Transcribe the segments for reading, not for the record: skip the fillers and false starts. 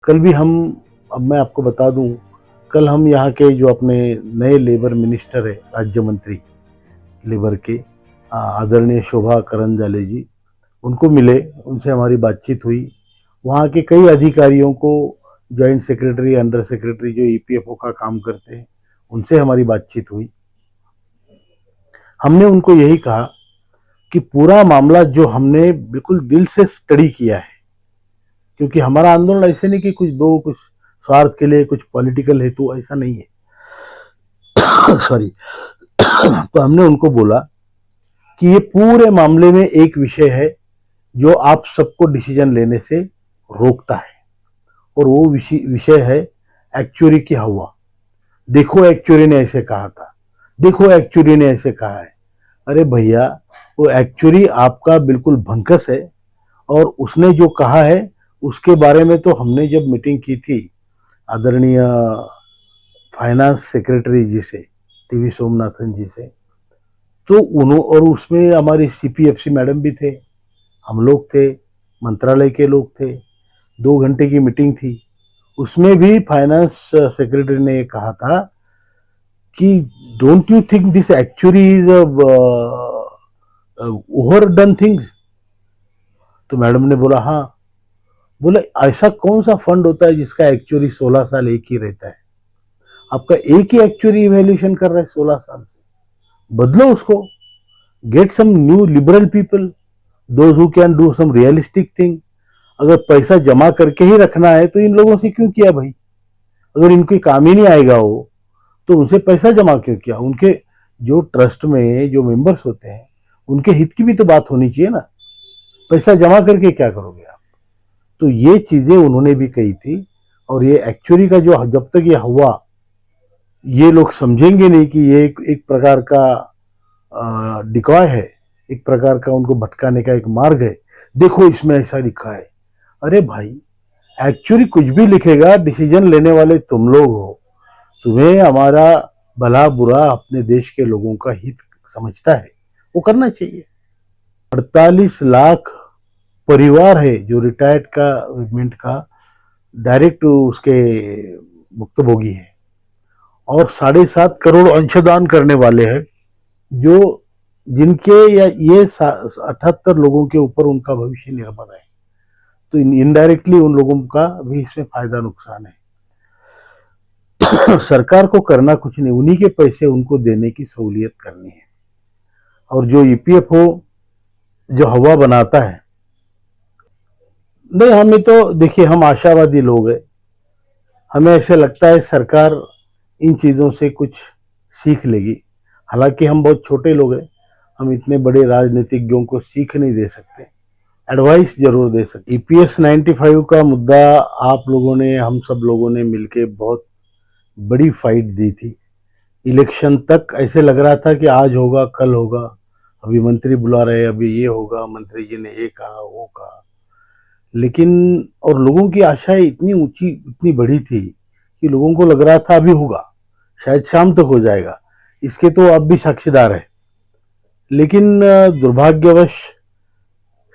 कल भी हम, अब मैं आपको बता दूं, कल हम यहाँ के जो अपने नए लेबर मिनिस्टर है, राज्य मंत्री लेबर के, आदरणीय शोभा करंजाले जी, उनको मिले, उनसे हमारी बातचीत हुई। वहाँ के कई अधिकारियों को, जॉइंट सेक्रेटरी, अंडर सेक्रेटरी जो ईपीएफओ का काम करते हैं, उनसे हमारी बातचीत हुई। हमने उनको यही कहा कि पूरा मामला जो हमने बिल्कुल दिल से स्टडी किया है, क्योंकि हमारा आंदोलन ऐसे नहीं कि कुछ स्वार्थ के लिए, कुछ पॉलिटिकल हेतु, ऐसा नहीं है। सॉरी। तो हमने उनको बोला कि ये पूरे मामले में एक विषय है जो आप सबको डिसीजन लेने से रोकता है, और वो विषय है एक्चुअरी की हवा। देखो एक्चुअरी ने ऐसे कहा था, देखो एक्चुअरी ने ऐसे कहा है। अरे भैया, वो एक्चुअरी आपका बिल्कुल भंकस है, और उसने जो कहा है उसके बारे में तो हमने जब मीटिंग की थी आदरणीय फाइनेंस सेक्रेटरी जी से, टीवी सोमनाथन जी से, तो उन्होंने, और उसमें हमारी सीपीएफसी मैडम भी थे, हम लोग थे, मंत्रालय के लोग थे, 2 घंटे की मीटिंग थी। उसमें भी फाइनेंस सेक्रेटरी ने कहा था कि don't you think this actually is over done things. तो मैडम ने बोला हाँ। बोले ऐसा कौन सा फंड होता है जिसका एक्चुअली 16 साल एक ही रहता है? आपका एक ही एक्चुअली इवैल्यूएशन कर रहा है 16 साल से, बदलो उसको। Get some new liberal people, those who can do some realistic thing. अगर पैसा जमा करके ही रखना है तो इन लोगों से क्यों किया भाई? अगर इनके काम ही नहीं आएगा वो, तो उनसे पैसा जमा क्यों किया? उनके जो ट्रस्ट में जो मेंबर्स होते हैं, उनके हित की भी तो बात होनी चाहिए ना। पैसा जमा करके क्या करोगे आप? तो ये चीजें उन्होंने भी कही थी। और ये एक्चुअली का जो, जब तक ये हुआ, ये लोग समझेंगे नहीं कि ये एक प्रकार का डिकॉय है, एक प्रकार का उनको भटकाने का एक मार्ग है। देखो इसमें ऐसा लिखा है। अरे भाई, एक्चुअली कुछ भी लिखेगा, डिसीजन लेने वाले तुम लोग हो। तुम्हें हमारा भला बुरा, अपने देश के लोगों का हित समझता है, वो करना चाहिए। 48 लाख परिवार है जो रिटायर्ड का गवर्नमेंट का डायरेक्ट उसके भुक्तभोगी है, और 7.5 करोड़ अंशदान करने वाले हैं, जो जिनके या ये 78 लोगों के ऊपर उनका भविष्य निर्भर है। तो इनडायरेक्टली उन लोगों का भी इसमें फायदा नुकसान है। सरकार को करना कुछ नहीं, उन्हीं के पैसे उनको देने की सहूलियत करनी है। और जो ईपीएफओ जो हवा बनाता है, नहीं, हमें तो देखिए, हम आशावादी लोग हैं। हमें ऐसे लगता है सरकार इन चीज़ों से कुछ सीख लेगी। हालांकि हम बहुत छोटे लोग हैं, हम इतने बड़े राजनीतिज्ञों को सीख नहीं दे सकते, एडवाइस जरूर दे सकते। ईपीएस 95 का मुद्दा आप लोगों ने, हम सब लोगों ने मिलके बहुत बड़ी फाइट दी थी। इलेक्शन तक ऐसे लग रहा था कि आज होगा, कल होगा, अभी मंत्री बुला रहे, अभी ये होगा, मंत्री जी ने ये कहा, वो कहा। लेकिन और लोगों की आशाएं इतनी ऊंची, इतनी बड़ी थी कि लोगों को लग रहा था अभी होगा, शायद शाम तक हो जाएगा। इसके तो आप भी साक्षीदार है। लेकिन दुर्भाग्यवश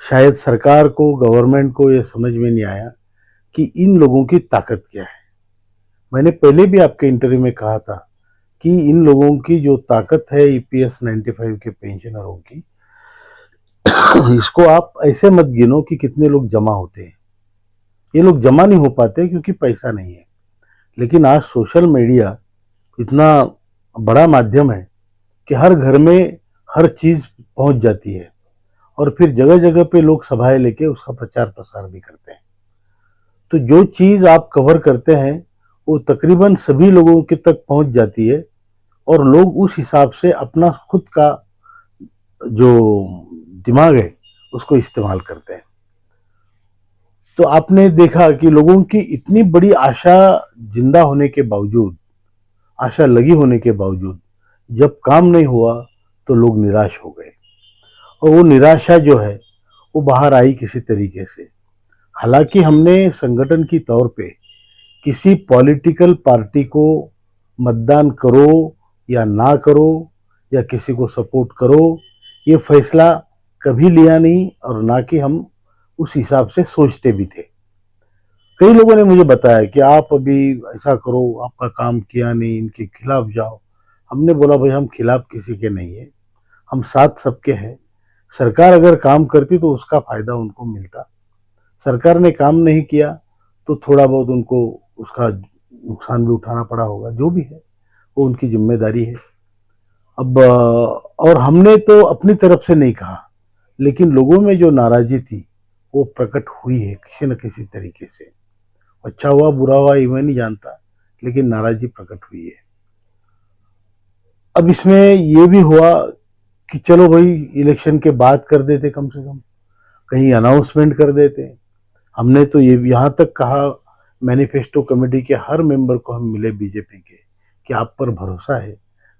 शायद सरकार को, गवर्नमेंट को ये समझ में नहीं आया कि इन लोगों की ताकत क्या है। मैंने पहले भी आपके इंटरव्यू में कहा था कि इन लोगों की जो ताकत है, ईपीएस 95 के पेंशनरों की, इसको आप ऐसे मत गिनो कि कितने लोग जमा होते हैं। ये लोग जमा नहीं हो पाते क्योंकि पैसा नहीं है। लेकिन आज सोशल मीडिया इतना बड़ा माध्यम है कि हर घर में हर चीज पहुंच जाती है, और फिर जगह जगह पे लोग सभाएं लेके उसका प्रचार प्रसार भी करते हैं। तो जो चीज आप कवर करते हैं वो तकरीबन सभी लोगों के तक पहुंच जाती है, और लोग उस हिसाब से अपना खुद का जो दिमाग है उसको इस्तेमाल करते हैं। तो आपने देखा कि लोगों की इतनी बड़ी आशा जिंदा होने के बावजूद, आशा लगी होने के बावजूद, जब काम नहीं हुआ तो लोग निराश हो गए। और वो निराशा जो है वो बाहर आई किसी तरीके से। हालांकि हमने संगठन की तौर पे किसी पॉलिटिकल पार्टी को मतदान करो या ना करो, या किसी को सपोर्ट करो, ये फैसला कभी लिया नहीं, और ना कि हम उस हिसाब से सोचते भी थे। कई लोगों ने मुझे बताया कि आप अभी ऐसा करो, आपका काम किया नहीं, इनके खिलाफ जाओ। हमने बोला भाई हम खिलाफ किसी के नहीं है, हम साथ सबके हैं। सरकार अगर काम करती तो उसका फायदा उनको मिलता। सरकार ने काम नहीं किया तो थोड़ा बहुत उनको उसका नुकसान भी उठाना पड़ा होगा, जो भी है वो उनकी जिम्मेदारी है। अब और हमने तो अपनी तरफ से नहीं कहा, लेकिन लोगों में जो नाराजी थी वो प्रकट हुई है किसी न किसी तरीके से। अच्छा हुआ बुरा हुआ ये मैं नहीं जानता, लेकिन नाराजी प्रकट हुई है। अब इसमें ये भी हुआ कि चलो भाई इलेक्शन के बाद कर देते, कम से कम कहीं अनाउंसमेंट कर देते। हमने तो ये यहाँ तक कहा मैनिफेस्टो कमेटी के हर मेंबर को, हम मिले बीजेपी के, कि आप पर भरोसा है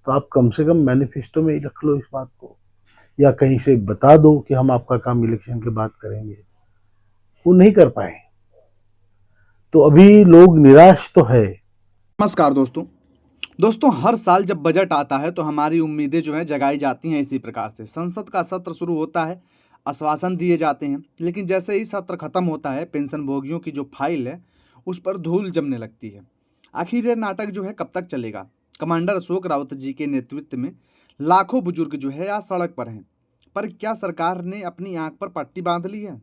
तो आप कम से कम मैनिफेस्टो में ही रख लो इस बात को, या कहीं से बता दो कि हम आपका काम इलेक्शन के बाद करेंगे। वो नहीं कर पाए, तो अभी लोग निराश तो है। नमस्कार दोस्तों। हर साल जब बजट आता है तो हमारी उम्मीदें जो हैं जगाई जाती हैं इसी प्रकार से। संसद का सत्र शुरू होता है, आश्वासन दिए जाते हैं, लेकिन जैसे ही सत्र खत्म होता है पेंशन भोगियों की जो फाइल है उस पर धूल जमने लगती है। आखिर ये नाटक जो है कब तक चलेगा? कमांडर अशोक रावत जी के नेतृत्व में लाखों बुजुर्ग जो है आज सड़क पर हैं, पर क्या सरकार ने अपनी आंख पर पट्टी बांध ली है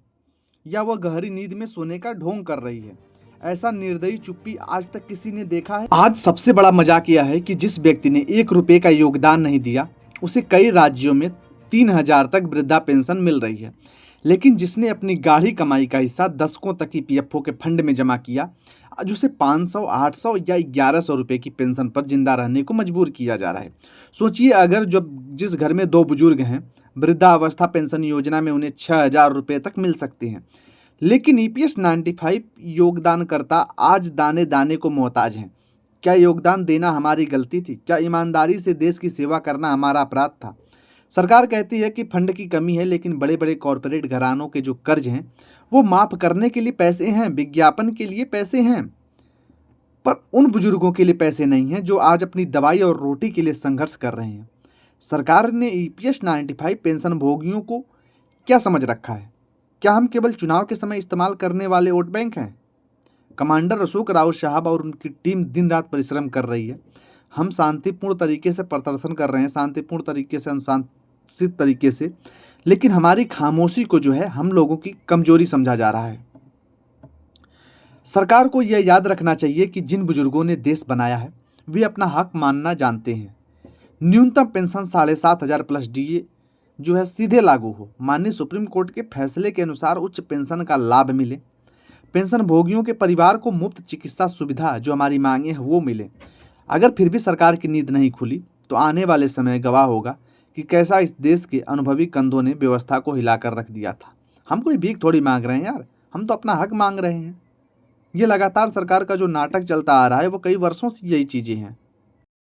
या वह गहरी नींद में सोने का ढोंग कर रही है? ऐसा निर्दयी चुप्पी आज तक किसी ने देखा है? आज सबसे बड़ा मजाक यह है कि जिस व्यक्ति ने 1 रुपये का योगदान नहीं दिया उसे कई राज्यों में 3,000 तक वृद्धा पेंशन मिल रही है, लेकिन जिसने अपनी गाढ़ी कमाई का हिस्सा दशकों तक की पीएफओ के फंड में जमा किया आज उसे 500, 800 या 1100 रुपये की पेंशन पर जिंदा रहने को मजबूर किया जा रहा है। सोचिए, अगर जब जिस घर में 2 बुजुर्ग हैं, वृद्धावस्था पेंशन योजना में उन्हें 6,000 रुपये तक मिल सकते हैं, लेकिन ईपीएस 95 योगदानकर्ता आज दाने दाने को मोहताज हैं। क्या योगदान देना हमारी गलती थी? क्या ईमानदारी से देश की सेवा करना हमारा अपराध था? सरकार कहती है कि फंड की कमी है, लेकिन बड़े बड़े कॉरपोरेट घरानों के जो कर्ज हैं वो माफ़ करने के लिए पैसे हैं, विज्ञापन के लिए पैसे हैं, पर उन बुजुर्गों के लिए पैसे नहीं हैं जो आज अपनी दवाई और रोटी के लिए संघर्ष कर रहे हैं। सरकार ने ईपीएस 95 पेंशन भोगियों को क्या समझ रखा है? क्या हम केवल चुनाव के समय इस्तेमाल करने वाले वोट बैंक हैं? कमांडर अशोक रावत साहब और उनकी टीम दिन रात परिश्रम कर रही है। हम शांतिपूर्ण तरीके से प्रदर्शन कर रहे हैं, शांतिपूर्ण तरीके से, अनुशासित तरीके से, लेकिन हमारी खामोशी को जो है हम लोगों की कमजोरी समझा जा रहा है। सरकार को यह याद रखना चाहिए कि जिन बुजुर्गों ने देश बनाया है वे अपना हक मानना जानते हैं। न्यूनतम पेंशन 7,500 प्लस डीए जो है सीधे लागू हो, माननीय सुप्रीम कोर्ट के फैसले के अनुसार उच्च पेंशन का लाभ मिले, पेंशन भोगियों के परिवार को मुफ्त चिकित्सा सुविधा जो हमारी मांगे हैं वो मिले। अगर फिर भी सरकार की नींद नहीं खुली तो आने वाले समय गवाह होगा कि कैसा इस देश के अनुभवी कंधों ने व्यवस्था को हिलाकर रख दिया था। हम कोई भीख थोड़ी मांग रहे हैं यार, हम तो अपना हक मांग रहे हैं। ये लगातार सरकार का जो नाटक चलता आ रहा है वो कई वर्षों से यही चीज़ें हैं।